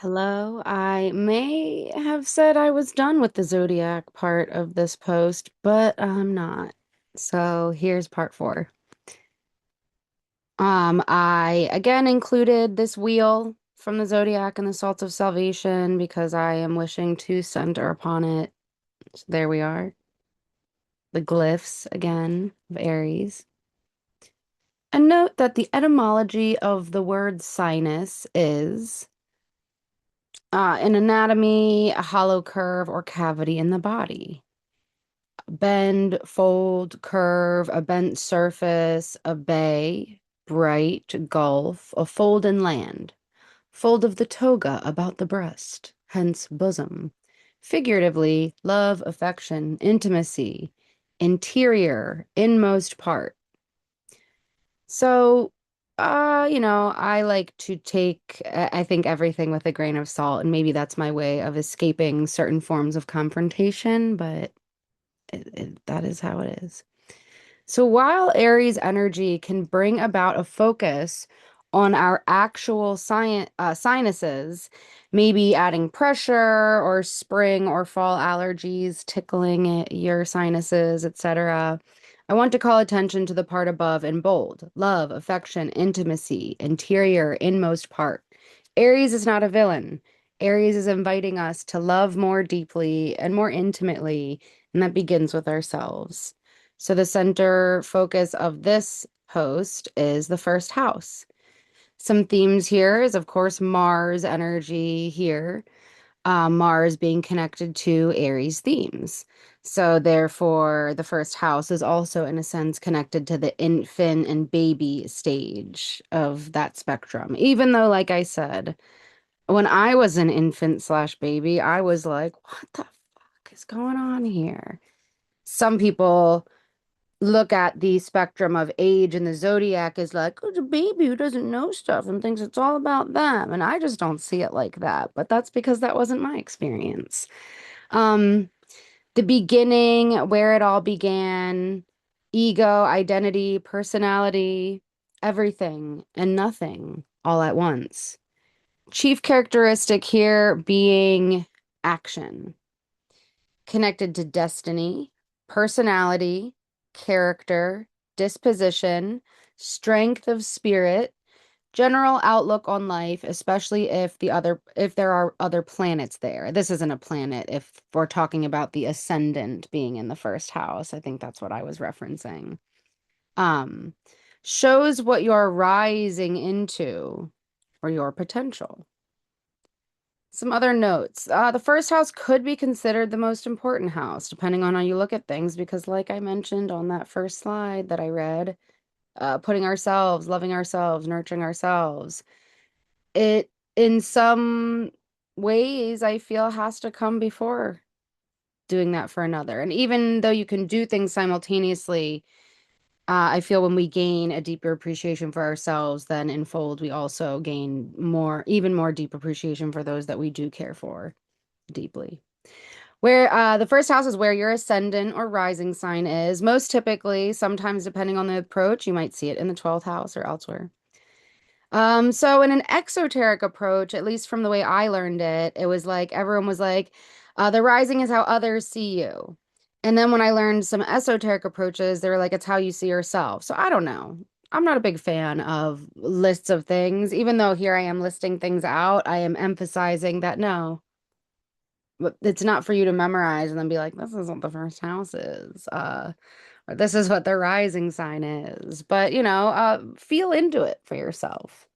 Hello. I may have said I was done with the Zodiac part of this post, but I'm not. So here's part four. I again included this wheel from the Zodiac and the Salt of Salvation because I am wishing to center upon it. So there we are. The glyphs again of Aries. And note that the etymology of the word sinus is in anatomy, a hollow curve or cavity in the body. Bend, fold, curve, a bent surface, a bay, bright, gulf, a fold in land, fold of the toga about the breast, hence bosom. Figuratively, love, affection, intimacy, interior, inmost part. So, I like to take, I think, everything with a grain of salt, and maybe that's my way of escaping certain forms of confrontation, but that is how it is. So while Aries energy can bring about a focus on our actual sinuses, maybe adding pressure or spring or fall allergies, tickling your sinuses, etc. I want to call attention to the part above in bold: love, affection, intimacy, interior, inmost part. Aries is not a villain. Aries is inviting us to love more deeply and more intimately, and that begins with ourselves. So the center focus of this post is the first house. Some themes here is, of course, Mars energy here. Mars being connected to Aries themes. So therefore, the first house is also, in a sense, connected to the infant and baby stage of that spectrum. Even though, like I said, when I was an infant slash baby, I was like, what the fuck is going on here? Some people look at the spectrum of age and the zodiac as like, oh, it's a baby who doesn't know stuff and thinks it's all about them. And I just don't see it like that. But that's because that wasn't my experience. Um, the beginning, where it all began, ego, identity, personality, everything and nothing all at once. Chief characteristic here being action, connected to destiny, personality, character, disposition, strength of spirit, general outlook on life, especially if there are other planets there. This isn't a planet if we're talking about the ascendant being in the first house. I think that's what I was referencing. Um, Shows what you're rising into or your potential. Some other notes. The first house could be considered the most important house, depending on how you look at things, because, like I mentioned on that first slide that I read, putting ourselves, loving ourselves, nurturing ourselves, it in some ways I feel has to come before doing that for another. And even though you can do things simultaneously, I feel when we gain a deeper appreciation for ourselves, then in fold, we also gain more, even more deep appreciation for those that we do care for deeply. Where the first house is where your ascendant or rising sign is. Most typically, sometimes depending on the approach, you might see it in the 12th house or elsewhere. So in an exoteric approach, at least from the way I learned it, it was like everyone was like, the rising is how others see you. And then when I learned some esoteric approaches, they were like, it's how you see yourself. So I don't know. I'm not a big fan of lists of things. Even though here I am listing things out, I am emphasizing that no, but it's not for you to memorize and then be like, this is what the first house is. Or this is what the rising sign is. But, feel into it for yourself.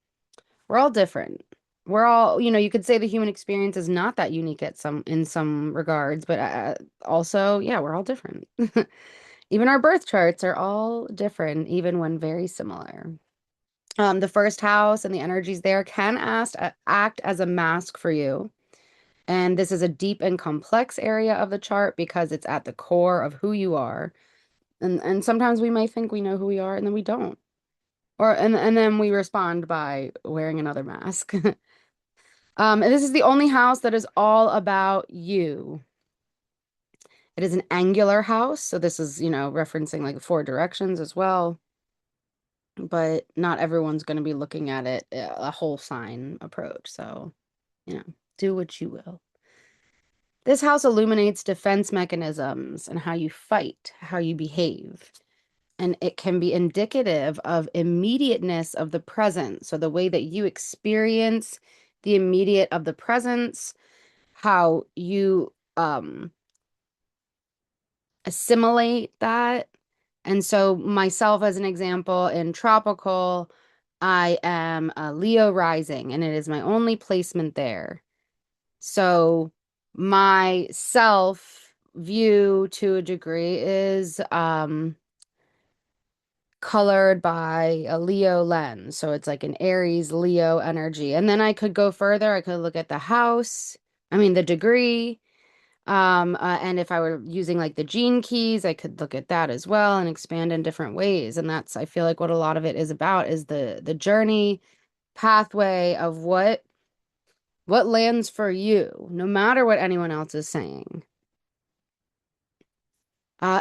We're all different. We're all, you could say the human experience is not that unique in some regards, but also, yeah, we're all different. Even our birth charts are all different, even when very similar. The first house and the energies there can act as a mask for you. And this is a deep and complex area of the chart because it's at the core of who you are. And sometimes we might think we know who we are and then we don't. And then we respond by wearing another mask. And this is the only house that is all about you. It is an angular house, so this is, referencing like four directions as well. But not everyone's going to be looking at it a whole sign approach. So you know, do what you will. This house illuminates defense mechanisms and how you fight, how you behave. And it can be indicative of immediateness of the present. So the way that you experience the immediate of the presence, how you assimilate that. And so myself as an example in tropical, I am a Leo rising and it is my only placement there. So my self view to a degree is colored by a Leo lens. So it's like an Aries Leo energy. And then I could go further. I could look at the house, I mean the degree. And if I were using like the gene keys, I could look at that as well and expand in different ways. And that's, I feel like what a lot of it is about is the journey pathway of what lands for you, no matter what anyone else is saying.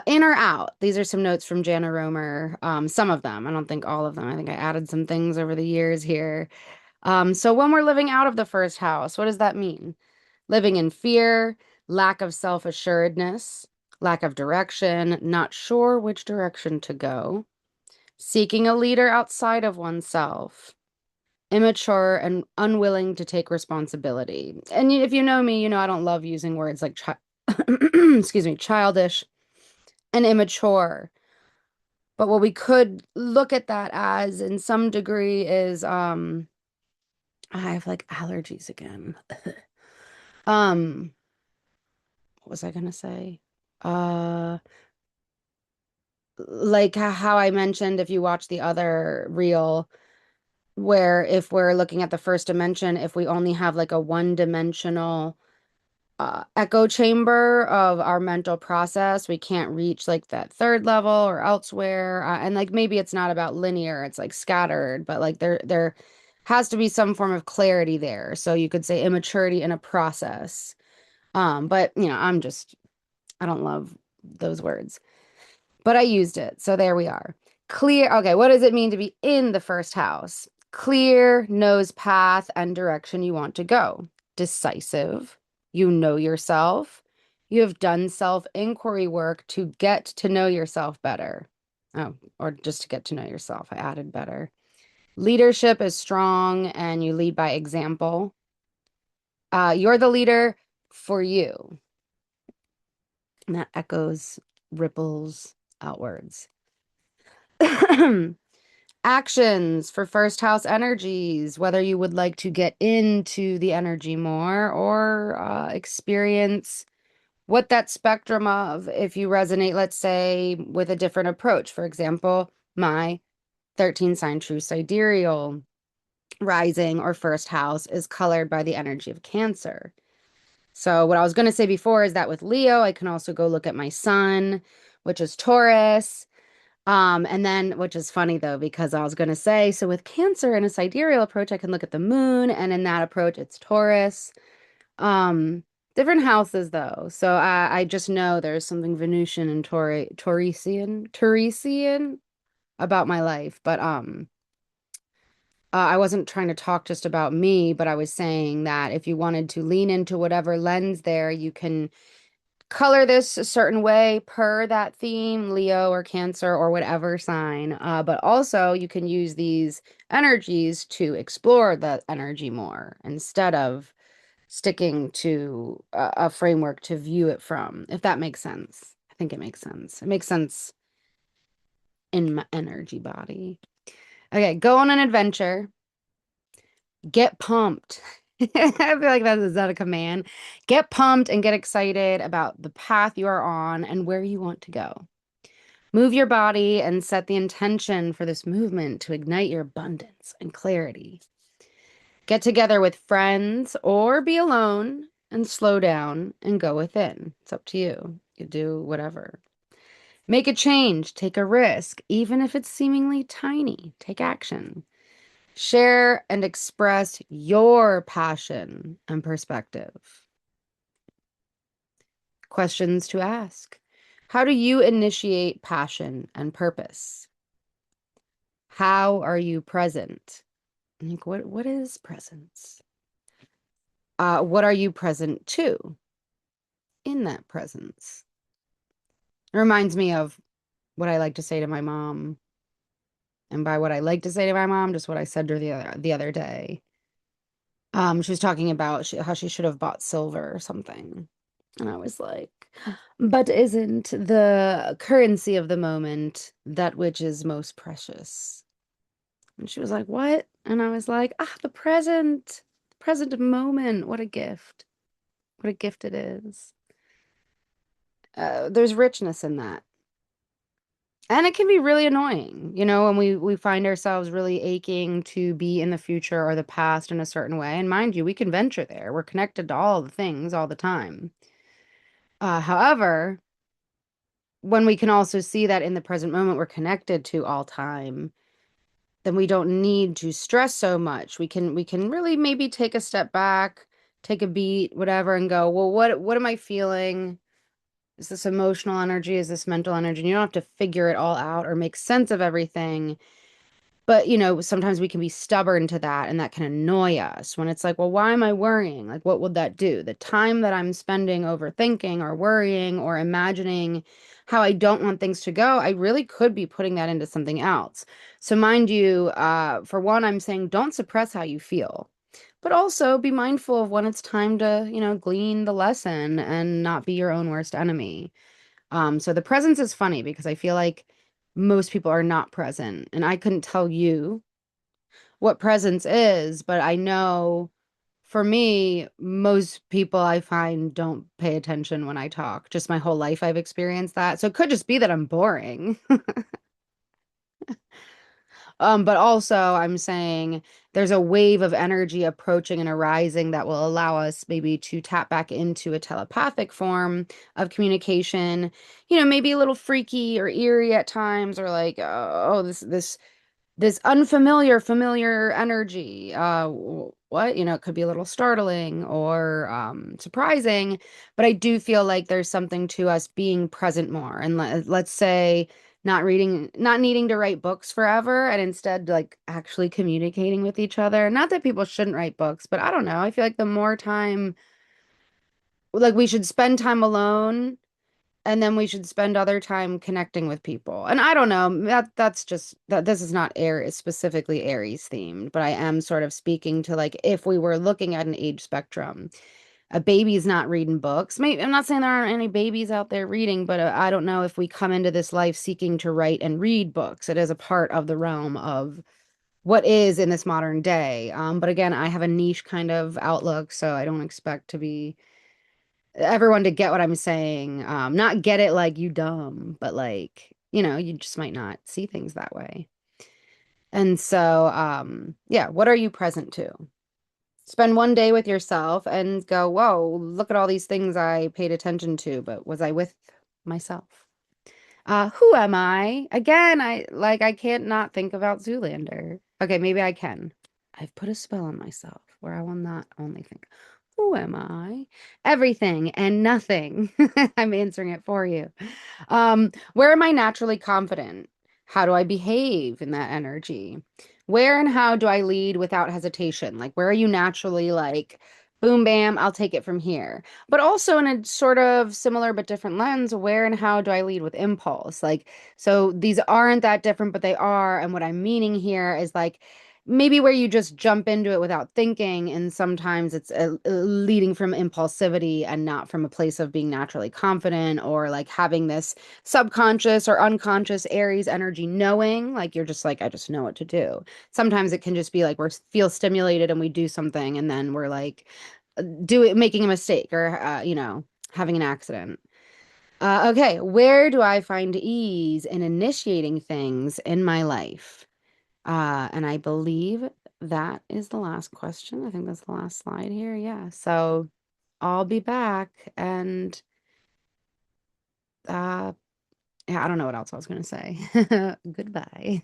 In or out? These are some notes from Jana Romer. Some of them. I don't think all of them. I think I added some things over the years here. So when we're living out of the first house, what does that mean? Living in fear, lack of self-assuredness, lack of direction, not sure which direction to go, seeking a leader outside of oneself, immature and unwilling to take responsibility. And if you know me, you know I don't love using words like excuse me, childish and immature. But what we could look at that as in some degree is I have like allergies again. What was I gonna say? Uh like how I mentioned if you watch the other reel where if we're looking at the first dimension, if we only have like a one-dimensional echo chamber of our mental process. We can't reach like that third level or elsewhere. And like maybe it's not about linear, it's like scattered, but like there has to be some form of clarity there. So you could say immaturity in a process. But you know, I don't love those words. But I used it. So there we are. Clear. Okay, what does it mean to be in the first house? Clear, knows path and direction you want to go. Decisive. You know yourself. You have done self-inquiry work to get to know yourself better. Oh, or just to get to know yourself. I added better. Leadership is strong and you lead by example. You're the leader for you. And that echoes, ripples outwards. Actions for first house energies, whether you would like to get into the energy more or experience what that spectrum of, if you resonate, let's say, with a different approach. For example, my 13 sign true sidereal rising or first house is colored by the energy of Cancer. So, what I was going to say before is that with Leo, I can also go look at my sun, which is Taurus. And then, which is funny though, because I was going to say, so with Cancer in a sidereal approach, I can look at the moon, and in that approach, it's Taurus. Um, Different houses though. So I just know there's something Venusian and Tauresian about my life. But I wasn't trying to talk just about me, but I was saying that if you wanted to lean into whatever lens there, you can color this a certain way per that theme, Leo or Cancer or whatever sign. But also you can use these energies to explore that energy more instead of sticking to a framework to view it from, if that makes sense. I think it makes sense. It makes sense in my energy body. Okay, go on an adventure. Get pumped. I feel like is that a command? Get pumped and get excited about the path you are on and where you want to go. Move your body and set the intention for this movement to ignite your abundance and clarity. Get together with friends or be alone and slow down and go within. It's up to you. You do whatever. Make a change, take a risk, even if it's seemingly tiny. Take action. Share and express your passion and perspective. Questions to ask. How do you initiate passion and purpose? How are you present? Like what is presence? What are you present to in that presence? It reminds me of what I like to say to my mom. And by what I like to say to my mom, just what I said to her the other day. She was talking about how she should have bought silver or something. And I was like, but isn't the currency of the moment that which is most precious? And she was like, what? And I was like, the present moment. What a gift. What a gift it is. There's richness in that. And it can be really annoying, when we find ourselves really aching to be in the future or the past in a certain way. And mind you, we can venture there. We're connected to all the things all the time. However, when we can also see that in the present moment we're connected to all time, then we don't need to stress so much. We can really maybe take a step back, take a beat, whatever, and go, well, what am I feeling? Is this emotional energy? Is this mental energy? And you don't have to figure it all out or make sense of everything. But, sometimes we can be stubborn to that, and that can annoy us when it's like, well, why am I worrying? Like, what would that do? The time that I'm spending overthinking or worrying or imagining how I don't want things to go, I really could be putting that into something else. So, mind you, for one, I'm saying don't suppress how you feel, but also be mindful of when it's time to, glean the lesson and not be your own worst enemy. So the presence is funny because I feel like most people are not present. And I couldn't tell you what presence is, but I know for me, most people I find don't pay attention when I talk. Just my whole life I've experienced that. So it could just be that I'm boring. But also I'm saying there's a wave of energy approaching and arising that will allow us maybe to tap back into a telepathic form of communication, maybe a little freaky or eerie at times, or like, oh, this unfamiliar familiar energy. What? It could be a little startling or surprising, but I do feel like there's something to us being present more. And let's say not needing to write books forever, and instead like actually communicating with each other. Not that people shouldn't write books, but I don't know. I feel like the more time, like we should spend time alone and then we should spend other time connecting with people. And I don't know, that's just that this is not Aries specifically Aries themed, but I am sort of speaking to like if we were looking at an age spectrum, a baby's not reading books. Maybe I'm not saying there aren't any babies out there reading, but I don't know if we come into this life seeking to write and read books. It is a part of the realm of what is in this modern day. But again, I have a niche kind of outlook, so I don't expect to be everyone to get what I'm saying. Not get it like you dumb, but like, you just might not see things that way. And so, yeah, what are you present to? Spend one day with yourself and go, whoa, look at all these things I paid attention to, but was I with myself? Who am I? Again, I can't not think about Zoolander. Okay, maybe I can. I've put a spell on myself where I will not only think, who am I? Everything and nothing. I'm answering it for you. Where am I naturally confident? How do I behave in that energy? Where and how do I lead without hesitation? Like, where are you naturally like, boom, bam, I'll take it from here? But also in a sort of similar but different lens, where and how do I lead with impulse? Like, so these aren't that different, but they are. And what I'm meaning here is like, maybe where you just jump into it without thinking, and sometimes it's leading from impulsivity and not from a place of being naturally confident or like having this subconscious or unconscious Aries energy knowing, like you're just like, I just know what to do. Sometimes it can just be like feel stimulated and we do something and then we're like making a mistake or having an accident. Okay, where do I find ease in initiating things in my life? And I believe that is the last question. I think that's the last slide here. Yeah. So I'll be back and uh yeah, I don't know what else I was gonna say. Goodbye.